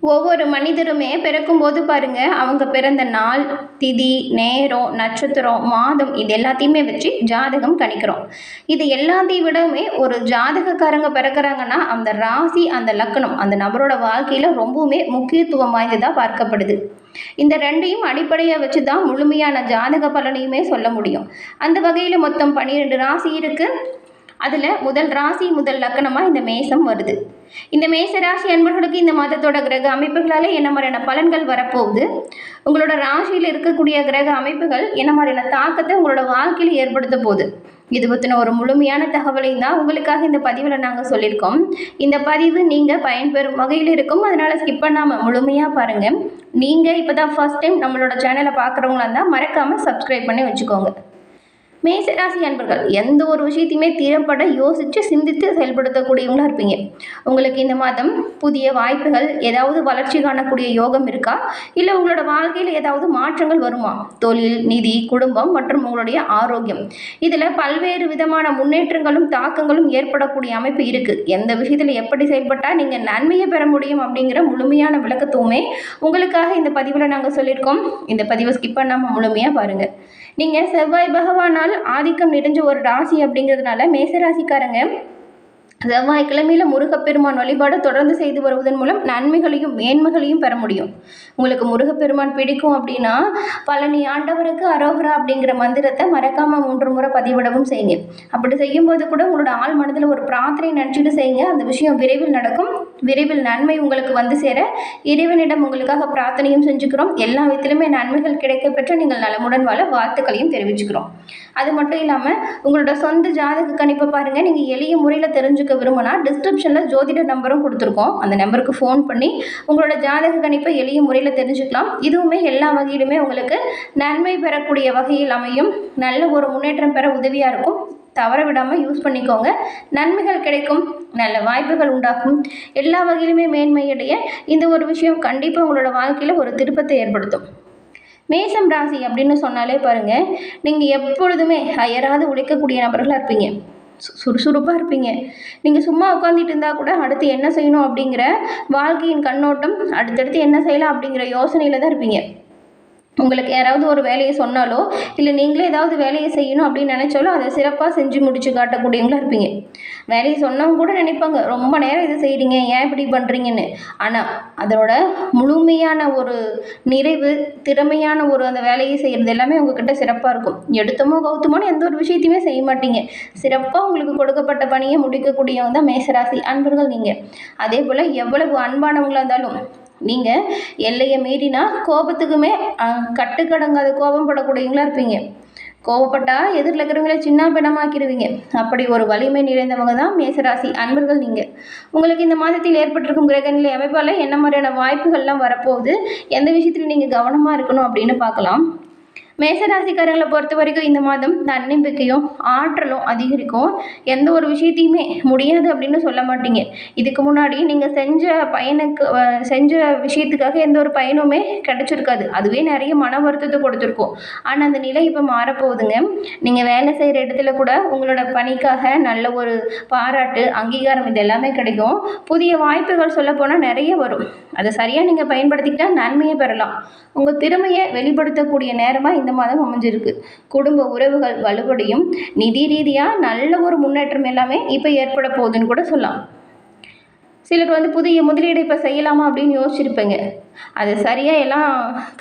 ஒவ்வொரு மனிதருமே பிறக்கும்போது பாருங்க, அவங்க பிறந்த நாள், திதி, நேரம், நட்சத்திரம், மாதம் இது எல்லாத்தையுமே வச்சு ஜாதகம் கணிக்கிறோம். இது எல்லாத்தையும் விடவுமே ஒரு ஜாதகக்காரங்க பிறக்கிறாங்கன்னா, அந்த ராசி, அந்த லக்னம், அந்த நபரோட வாழ்க்கையில் ரொம்பவுமே முக்கியத்துவம் வாய்ந்ததாக பார்க்கப்படுது. இந்த ரெண்டையும் அடிப்படையாக வச்சு தான் முழுமையான ஜாதக பலனையுமே சொல்ல முடியும். அந்த வகையில் மொத்தம் 12 ராசி இருக்குது. அதில் முதல் ராசி, முதல் லக்கணமாக இந்த மேசம் வருது. இந்த மேச ராசி அன்பர்களுக்கு இந்த மாதத்தோட கிரக அமைப்புகளால் என்ன மாதிரியான பலன்கள் வரப்போகுது, உங்களோட ராசியில் இருக்கக்கூடிய கிரக அமைப்புகள் என்ன மாதிரியான தாக்கத்தை உங்களோட வாழ்க்கையில் ஏற்படுத்த போகுது, இது பற்றின ஒரு முழுமையான தகவலையும் தான் உங்களுக்காக இந்த பதிவில் நாங்கள் சொல்லியிருக்கோம். இந்த பதிவு நீங்கள் பயன்பெறும் வகையில் இருக்கும், அதனால் ஸ்கிப் பண்ணாமல் முழுமையாக பாருங்கள். நீங்கள் இப்போ தான் ஃபர்ஸ்ட் டைம் நம்மளோட சேனலை பார்க்குறவங்களா இருந்தால் மறக்காமல் சப்ஸ்கிரைப் பண்ணி வச்சுக்கோங்க. மேசராசி அன்பர்கள் எந்த ஒரு விஷயத்தையுமே திறம்பட யோசித்து சிந்தித்து செயல்படுத்தக்கூடியவங்களாக இருப்பீங்க. உங்களுக்கு இந்த மாதம் புதிய வாய்ப்புகள், ஏதாவது வளர்ச்சி காணக்கூடிய யோகம் இருக்கா, இல்லை உங்களோட வாழ்க்கையில் ஏதாவது மாற்றங்கள் வருமா? தொழில், நிதி, குடும்பம் மற்றும் உங்களுடைய ஆரோக்கியம், இதில் பல்வேறு விதமான முன்னேற்றங்களும் தாக்கங்களும் ஏற்படக்கூடிய அமைப்பு இருக்குது. எந்த விஷயத்தில் எப்படி செயல்பட்டால் நீங்கள் நன்மையை பெற முடியும் அப்படிங்கிற முழுமையான விளக்கத்துவமே உங்களுக்காக இந்த பதிவில் நாங்கள் சொல்லியிருக்கோம். இந்த பதிவை ஸ்கிப் பண்ணாமல் முழுமையாக பாருங்கள். நீங்கள் செவ்வாய் பகவானால் ஆதிக்கம் நிறைஞ்ச ஒரு ராசி அப்படிங்கிறதுனால மேசராசிக்காரங்க செவ்வாய்க்கிழமையில் முருகப்பெருமான் வழிபாடு தொடர்ந்து செய்து வருவதன் மூலம் நன்மைகளையும் மேன்மைகளையும் பெற முடியும். உங்களுக்கு முருகப்பெருமான் பிடிக்கும் அப்படின்னா பழனி ஆண்டவருக்கு அரோகரா அப்படிங்கிற மந்திரத்தை மறக்காமல் 3 முறை பதிவிடவும் செய்யுங்க. அப்படி செய்யும்போது கூட உங்களோட ஆள் மனதில் ஒரு பிரார்த்தனை நினச்சிட்டு செய்யுங்க. அந்த விஷயம் விரைவில் நடக்கும். விரைவில் நன்மை உங்களுக்கு வந்து சேர இறைவனிடம் உங்களுக்காக பிரார்த்தனையும் செஞ்சுக்கிறோம். எல்லா விதத்திலுமே நன்மைகள் கிடைக்க பெற்று நீங்கள் நலமுடன் வாழ வாழ்த்துக்களையும் தெரிவிச்சுக்கிறோம். அது மட்டும் இல்லாமல் உங்களோட சொந்த ஜாதக கணிப்பை பாருங்கள். நீங்கள் எளிய முறையில் தெரிஞ்சுக்க விரும்பினா டிஸ்கிரிப்ஷனில் ஜோதிட நம்பரும் கொடுத்துருக்கோம். அந்த நம்பருக்கு ஃபோன் பண்ணி உங்களோட ஜாதக கணிப்பை எளிய முறையில் தெரிஞ்சுக்கலாம். இதுவுமே எல்லா வகையிலுமே உங்களுக்கு நன்மை பெறக்கூடிய வகையில் அமையும். நல்ல ஒரு முன்னேற்றம் பெற உதவியாக இருக்கும். தவற விடாமல் யூஸ் பண்ணிக்கோங்க. நன்மைகள் கிடைக்கும், நல்ல வாய்ப்புகள் உண்டாகும். எல்லா வகையிலுமே மேன்மையடைய இந்த ஒரு விஷயம் கண்டிப்பாக உங்களோட வாழ்க்கையில் ஒரு திருப்பத்தை ஏற்படுத்தும். மேசம் ராசி அப்படின்னு சொன்னாலே பாருங்கள், நீங்கள் எப்பொழுதுமே அயராது உழைக்கக்கூடிய நபர்களாக இருப்பீங்க. சுறுசுறுப்பாக இருப்பீங்க. நீங்கள் சும்மா உட்காந்துட்டு இருந்தால் கூட அடுத்து என்ன செய்யணும் அப்படிங்கிற வாழ்க்கையின் கண்ணோட்டம், அடுத்தடுத்து என்ன செய்யலாம் அப்படிங்கிற யோசனையில் தான் இருப்பீங்க. உங்களுக்கு யாராவது ஒரு வேலையை சொன்னாலோ இல்லை நீங்களே ஏதாவது வேலையை செய்யணும் அப்படின்னு நினச்சாலும் அதை சிறப்பாக செஞ்சு முடிச்சு காட்டக்கூடியவங்களா இருப்பீங்க. வேலையை சொன்னவங்க கூட நினைப்பாங்க, ரொம்ப நேரம் இதை செய்கிறீங்க, ஏன் இப்படி பண்ணுறீங்கன்னு. ஆனால் அதனோட முழுமையான ஒரு நிறைவு, திறமையான ஒரு அந்த வேலையை செய்கிறது எல்லாமே உங்ககிட்ட சிறப்பாக இருக்கும். எடுத்தமோ கௌத்தமோன்னு எந்த ஒரு விஷயத்தையுமே செய்ய மாட்டீங்க. சிறப்பாக உங்களுக்கு கொடுக்கப்பட்ட பணியை முடிக்கக்கூடியவங்க தான் மேசராசி அன்பர்கள் நீங்கள். அதே போல் எவ்வளவு அன்பானவங்களாக இருந்தாலும் நீங்கள் எல்லையை மீறினா கோபத்துக்குமே கட்டுக்கடங்காத கோபம் படக்கூடியவங்களா இருப்பீங்க. கோபப்பட்டால் எதிரில் இருக்கிறவங்கள சின்ன பின்னமாக்கிடுவீங்க. அப்படி ஒரு வலிமை நிறைந்தவங்க தான் மேசராசி அன்பர்கள் நீங்கள். உங்களுக்கு இந்த மாதத்தில் ஏற்பட்டிருக்கும் கிரகநிலை அமைப்பால் என்ன மாதிரியான வாய்ப்புகள்லாம் வரப்போகுது, எந்த விஷயத்தில் நீங்கள் கவனமாக இருக்கணும் அப்படின்னு பார்க்கலாம். மேசராசிக்காரங்களை பொறுத்த வரைக்கும் இந்த மாதம் தன்னம்பிக்கையும் ஆற்றலும் அதிகரிக்கும். எந்த ஒரு விஷயத்தையுமே முடியாது அப்படின்னு சொல்ல மாட்டீங்க. இதுக்கு முன்னாடி நீங்கள் செஞ்ச விஷயத்துக்காக எந்த ஒரு பயனுமே கிடைச்சிருக்காது. அதுவே நிறைய மன வருத்தத்தை கொடுத்துருக்கோம். ஆனால் அந்த நிலை இப்போ மாறப்போகுதுங்க. நீங்கள் வேலை செய்கிற இடத்துல கூட உங்களோட பணிக்காக நல்ல ஒரு பாராட்டு, அங்கீகாரம் இது எல்லாமே கிடைக்கும். புதிய வாய்ப்புகள் சொல்லப்போனால் நிறைய வரும். அதை சரியாக நீங்கள் பயன்படுத்திக்கிட்டால் நன்மையை பெறலாம். உங்கள் திறமையை வெளிப்படுத்தக்கூடிய நேரமாக இந்த மாதம் அமைஞ்சிருக்கு. குடும்ப உறவுகள் வலுவடையும். நிதி ரீதியாக நல்ல ஒரு முன்னேற்றம் எல்லாமே இப்போ ஏற்பட போகுதுன்னு கூட சொல்லலாம். சிலர் புதிய முதலீடு இப்போ செய்யலாமா அப்படின்னு யோசிச்சிருப்பேங்க. அது சரியாக எல்லாம்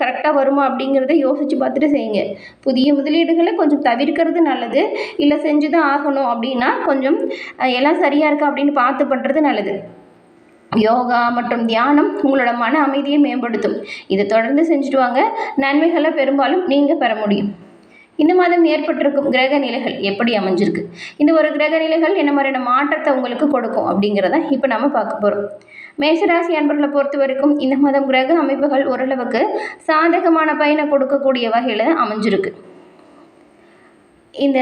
கரெக்டாக வருமா அப்படிங்கிறத யோசித்து பார்த்துட்டு செய்யுங்க. புதிய முதலீடுகளை கொஞ்சம் தவிர்க்கிறது நல்லது. இல்லை செஞ்சு தான் ஆகணும் அப்படின்னா கொஞ்சம் எல்லாம் சரியாக இருக்கா அப்படின்னு பார்த்து பண்ணுறது நல்லது. யோகா மற்றும் தியானம் உங்களோட மன அமைதியை மேம்படுத்தும். இதை தொடர்ந்து செஞ்சுட்டு வாங்க. நன்மைகளை பெரும்பாலும் நீங்கள் பெற முடியும். இந்த மாதம் ஏற்பட்டிருக்கும் கிரக நிலைகள் எப்படி அமைஞ்சிருக்கு, இந்த ஒரு கிரக நிலைகள் என்ன மாதிரியான மாற்றத்தை உங்களுக்கு கொடுக்கும் அப்படிங்கிறத இப்போ நம்ம பார்க்க போகிறோம். மேசராசி அன்பர்களை பொறுத்த வரைக்கும் இந்த மாதம் கிரக அமைப்புகள் ஓரளவுக்கு சாதகமான பயனை கொடுக்கக்கூடிய வகையில் அமைஞ்சிருக்கு. இந்த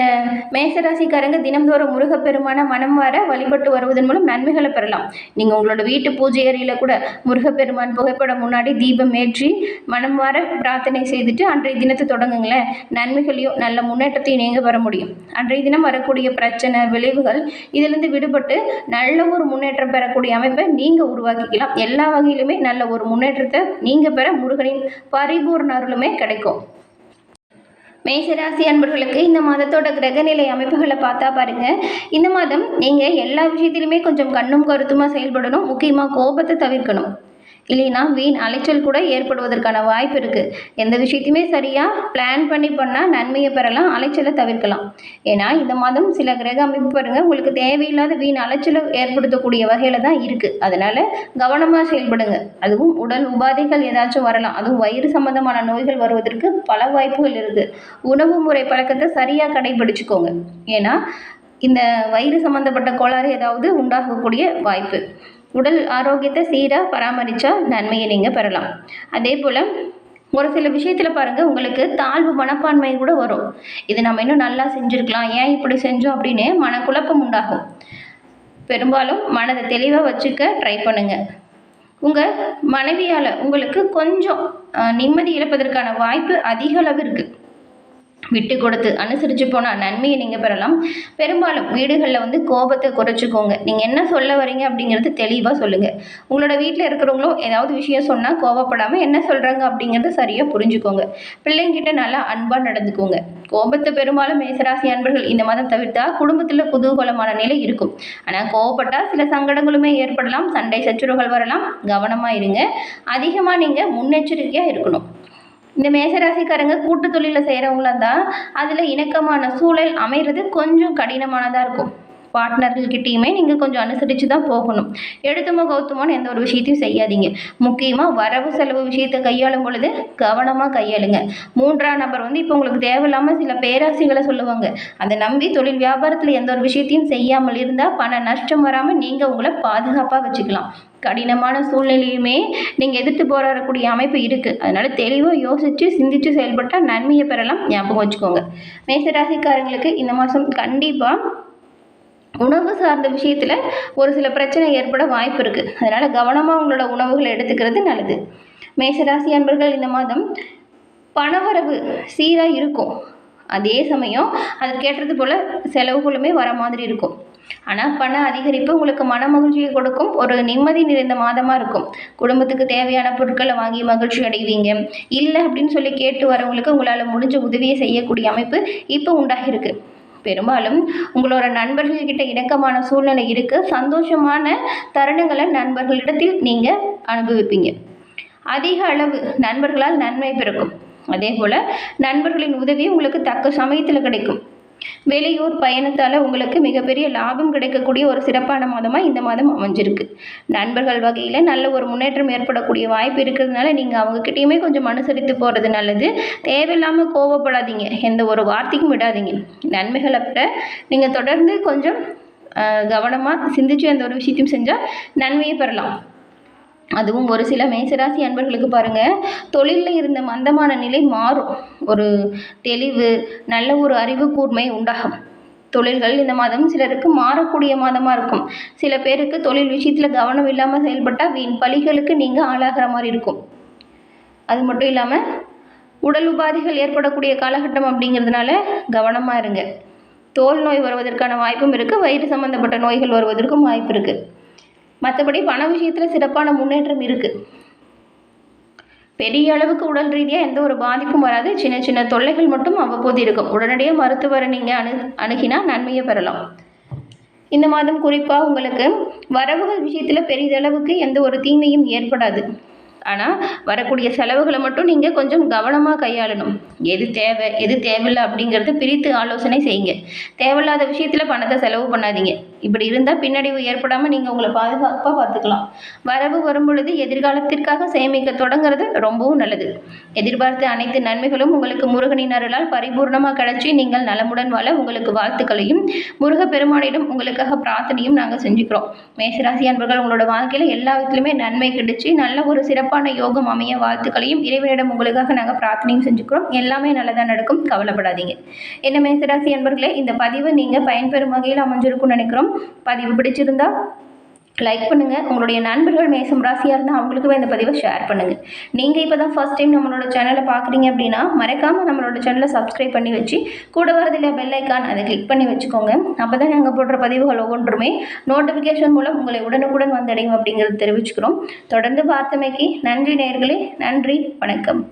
மேசராசிக்காரங்க தினம்தோறும் முருகப்பெருமான மனம் வர வழிபட்டு வருவதன் மூலம் நன்மைகளை பெறலாம். நீங்கள் உங்களோட வீட்டு பூஜை அறையில் கூட முருகப்பெருமான் புகைப்படம் முன்னாடி தீபம் ஏற்றி மனம் வர பிரார்த்தனை செய்துட்டு அன்றைய தினத்தை தொடங்குங்களேன். நன்மைகளையும் நல்ல முன்னேற்றத்தையும் நீங்கள் பெற முடியும். அன்றைய தினம் வரக்கூடிய பிரச்சனை விளைவுகள் இதிலிருந்து விடுபட்டு நல்ல ஒரு முன்னேற்றம் பெறக்கூடிய அமைப்பை நீங்கள் உருவாக்கிக்கலாம். எல்லா வகையிலுமே நல்ல ஒரு முன்னேற்றத்தை நீங்கள் பெற முருகனின் பரிபூர்ண அருளுமே கிடைக்கும். மேசராசி அன்பர்களுக்கு இந்த மாதத்தோட கிரகநிலை அமைப்புகளை பார்த்தா பாருங்க, இந்த மாதம் நீங்கள் எல்லா விஷயத்திலுமே கொஞ்சம் கண்ணும் கருத்துமாக செயல்படணும். முக்கியமாக கோபத்தை தவிர்க்கணும். இல்லைன்னா வீண் அலைச்சல் கூட ஏற்படுவதற்கான வாய்ப்பு இருக்குது. எந்த விஷயத்தையுமே சரியாக பிளான் பண்ணால் நன்மையை பெறலாம், அலைச்சலை தவிர்க்கலாம். ஏன்னா இந்த மாதம் சில கிரக அமைப்பு பாருங்கள் உங்களுக்கு தேவையில்லாத வீண் அலைச்சலை ஏற்படுத்தக்கூடிய வகையில் தான் இருக்குது. அதனால் கவனமாக செயல்படுங்க. அதுவும் உடல் உபாதைகள் ஏதாச்சும் வரலாம். அதுவும் வயிறு சம்பந்தமான நோய்கள் வருவதற்கு பல வாய்ப்புகள் இருக்குது. உணவு முறை பழக்கத்தை சரியாக கடைபிடிச்சுக்கோங்க. ஏன்னா இந்த வயிறு சம்மந்தப்பட்ட கோளாறு ஏதாவது உண்டாகக்கூடிய வாய்ப்பு. உடல் ஆரோக்கியத்தை சீராக பராமரித்தா நன்மையை நீங்கள் பெறலாம். அதே போல் ஒரு சில விஷயத்தில் பாருங்கள் உங்களுக்கு தாழ்வு மனப்பான்மை கூட வரும். இது நம்ம இன்னும் நல்லா செஞ்சுருக்கலாம், ஏன் இப்படி செஞ்சோம் அப்படின்னு மனக்குழப்பம் உண்டாகும். பெரும்பாலும் மனதை தெளிவாக வச்சுக்க ட்ரை பண்ணுங்கள். உங்கள் மனைவியால் உங்களுக்கு கொஞ்சம் நிம்மதி இழப்பதற்கான வாய்ப்பு அதிக அளவு இருக்குது. விட்டு கொடுத்து அனுசரித்து போனால் நன்மையை நீங்கள் பெறலாம். பெரும்பாலும் வீடுகளில் கோபத்தை குறைச்சிக்கோங்க. நீங்கள் என்ன சொல்ல வரீங்க அப்படிங்கிறது தெளிவாக சொல்லுங்கள். உங்களோட வீட்டில் இருக்கிறவங்களும் ஏதாவது விஷயம் சொன்னால் கோபப்படாமல் என்ன சொல்கிறாங்க அப்படிங்கிறத சரியாக புரிஞ்சுக்கோங்க. பிள்ளைங்கிட்ட நல்லா அன்பாக நடந்துக்கோங்க. கோபத்தை பெரும்பாலும் மேசராசி அன்பர்கள் இந்த மாதம் தவிர்த்தா குடும்பத்தில் குதூகலமான நிலை இருக்கும். ஆனால் கோபப்பட்டால் சில சங்கடங்களுமே ஏற்படலாம், சண்டை சச்சுரவுகள் வரலாம். கவனமாக இருங்க. அதிகமாக நீங்கள் முன்னெச்சரிக்கையாக இருக்கணும். இந்த மேசராசிக்காரங்க கூட்டு தொழிலில் செய்கிறவங்களா தான் அதில் இணக்கமான சூழல் அமைகிறது கொஞ்சம் கடினமானதாக இருக்கும். பார்ட்னர்கள்கிட்டையுமே நீங்கள் கொஞ்சம் அனுசரித்து தான் போகணும். எடுத்துமோ கௌத்தமான எந்த ஒரு விஷயத்தையும் செய்யாதீங்க. முக்கியமாக வரவு செலவு விஷயத்தை கையாளும் பொழுது கவனமாக கையாளுங்க. மூன்றாம் நபர் இப்போ உங்களுக்கு தேவையில்லாமல் சில பேராசைகளை சொல்லுவாங்க. அதை நம்பி தொழில் வியாபாரத்தில் எந்த ஒரு விஷயத்தையும் செய்யாமல் இருந்தால் பண நஷ்டம் வராமல் நீங்கள் உங்களை பாதுகாப்பாக வச்சுக்கலாம். கடினமான சூழ்நிலையுமே நீங்கள் எதிர்த்து போராடக்கூடிய அமைப்பு இருக்குது. அதனால் தெளிவாக யோசித்து சிந்தித்து செயல்பட்டால் நன்மையை பெறலாம். ஞாபகம் வச்சுக்கோங்க. மேசராசிக்காரங்களுக்கு இந்த மாதம் கண்டிப்பாக உணவு சார்ந்த விஷயத்தில் ஒரு சில பிரச்சனை ஏற்பட வாய்ப்பு இருக்குது. அதனால் கவனமாக உங்களோட உணவுகளை எடுத்துக்கிறது நல்லது. மேசராசி அன்பர்கள் இந்த மாதம் பணவரவு சீராக இருக்கும். அதே சமயம் அதுக்கேற்றது போல் செலவுகளுமே வர மாதிரி இருக்கும். ஆனால் பண அதிகரிப்பு உங்களுக்கு மன மகிழ்ச்சியை கொடுக்கும். ஒரு நிம்மதி நிறைந்த மாதமாக இருக்கும். குடும்பத்துக்கு தேவையான பொருட்களை வாங்கி மகிழ்ச்சி அடைவீங்க. இல்லை அப்படின்னு சொல்லி கேட்டு வரவங்களுக்கு உங்களால் முடிஞ்ச உதவியை செய்யக்கூடிய அமைப்பு இப்போ உண்டாகிருக்கு. பெரும்பாலும் உங்களோட நண்பர்கள்கிட்ட இணக்கமான சூழ்நிலை இருக்குது. சந்தோஷமான தருணங்களை நண்பர்களிடத்தில் நீங்கள் அனுபவிப்பீங்க. அதிக அளவு நண்பர்களால் நன்மை பிறக்கும். அதே போல் நண்பர்களின் உதவி உங்களுக்கு தக்க சமயத்தில் கிடைக்கும். வெளியூர் பயணத்தால் உங்களுக்கு மிகப்பெரிய லாபம் கிடைக்கக்கூடிய ஒரு சிறப்பான மாதமாக இந்த மாதம் அமைஞ்சிருக்கு. நண்பர்கள் வகையில் நல்ல ஒரு முன்னேற்றம் ஏற்படக்கூடிய வாய்ப்பு இருக்கிறதுனால நீங்கள் அவங்கக்கிட்டேயுமே கொஞ்சம் அனுசரித்து போகிறது நல்லது. தேவையில்லாமல் கோவப்படாதீங்க. எந்த ஒரு வார்த்தைக்கும் விடாதீங்க. நன்மைகளை பெற நீங்கள் தொடர்ந்து கொஞ்சம் கவனமாக சிந்திச்சு எந்த ஒரு விஷயத்தையும் செஞ்சால் நன்மையை பெறலாம். அதுவும் ஒரு சில மேசராசி அன்பர்களுக்கு பாருங்கள், தொழிலில் இருந்த மந்தமான நிலை மாறும். ஒரு தெளிவு, நல்ல ஒரு அறிவு கூர்மை உண்டாகும். தொழில்கள் இந்த மாதம் சிலருக்கு மாறக்கூடிய மாதமாக இருக்கும். சில பேருக்கு தொழில் விஷயத்தில் கவனம் இல்லாமல் செயல்பட்டால் வீண் பழிகளுக்கு நீங்கள் ஆளாகிற மாதிரி இருக்கும். அது மட்டும் இல்லாமல் உடல் உபாதைகள் ஏற்படக்கூடிய காலகட்டம் அப்படிங்கிறதுனால கவனமாக இருங்க. தோல் நோய் வருவதற்கான வாய்ப்பும் இருக்குது. வயிறு சம்மந்தப்பட்ட நோய்கள் வருவதற்கும் வாய்ப்பு இருக்குது. மற்றபடி பண விஷயத்தில் சிறப்பான முன்னேற்றம் இருக்குது. பெரிய அளவுக்கு உடல் ரீதியாக எந்த ஒரு பாதிப்பும் வராது. சின்ன சின்ன தொல்லைகள் மட்டும் அவ்வப்போது இருக்கும். உடனடியாக மருத்துவரை நீங்கள் அணுகினா நன்மையை பெறலாம். இந்த மாதம் குறிப்பாக உங்களுக்கு வரவுகள் விஷயத்தில் பெரிதளவுக்கு எந்த ஒரு தீமையும் ஏற்படாது. ஆனால் வரக்கூடிய செலவுகளை மட்டும் நீங்கள் கொஞ்சம் கவனமாக கையாளணும். எது தேவை எது தேவையில்லை அப்படிங்கிறத பிரித்து ஆலோசனை செய்யுங்க. தேவையில்லாத விஷயத்தில் பணத்தை செலவு பண்ணாதீங்க. இப்படி இருந்தால் பின்னடைவு ஏற்படாமல் நீங்கள் உங்களை பாதுகாப்பாக பார்த்துக்கலாம். வரவு வரும் பொழுது எதிர்காலத்திற்காக சேமிக்க தொடங்குறது ரொம்பவும் நல்லது. எதிர்பார்த்த அனைத்து நன்மைகளும் உங்களுக்கு முருகனின் அருளால் பரிபூர்ணமாக கிடைச்சி நீங்கள் நலமுடன் வாழ உங்களுக்கு வாழ்த்துக்களையும் முருகப்பெருமானிடம் உங்களுக்காக பிரார்த்தனையும் நாங்கள் செஞ்சுக்கிறோம். மேசராசி அன்பர்கள் உங்களோட வாழ்க்கையில் எல்லா விதத்திலுமே நன்மை கிடைச்சி நல்ல ஒரு சிறப்பான சிறப்பான யோகம் அமைய வாழ்த்துக்களையும் இறைவனிடம் உங்களுக்காக நாங்கள் பிரார்த்தனையும் செஞ்சுக்கிறோம். எல்லாமே நல்லதாக நடக்கும், கவலைப்படாதீங்க. என்ன மேசராசி அன்பர்களே, இந்த பதிவு நீங்கள் பயன்பெறும் வகையில் அமைஞ்சிருக்கும்னு நினைக்கிறோம். பதிவு பிடிச்சிருந்தா லைக் பண்ணுங்கள். உங்களுடைய நண்பர்கள் மேசம் ராசியாக இருந்தால் அவங்களுக்குமே இந்த பதிவை ஷேர் பண்ணுங்கள். நீங்கள் இப்போ தான் ஃபர்ஸ்ட் டைம் நம்மளோட சேனலை பார்க்குறீங்க அப்படின்னா மறக்காமல் நம்மளோட சேனலை சப்ஸ்கிரைப் பண்ணி வச்சு கூட வரதில்லை பெல் ஐக்கான் அதை கிளிக் பண்ணி வச்சுக்கோங்க. அப்போ தான் நாங்கள் போடுற பதிவுகள் ஒவ்வொன்றுமே நோட்டிஃபிகேஷன் மூலம் உங்களை உடனுக்குடன் வந்தடையும் அப்படிங்கிறது தெரிவிச்சுக்கிறோம். தொடர்ந்து பார்த்தமைக்கு நன்றி நேயர்களே. நன்றி, வணக்கம்.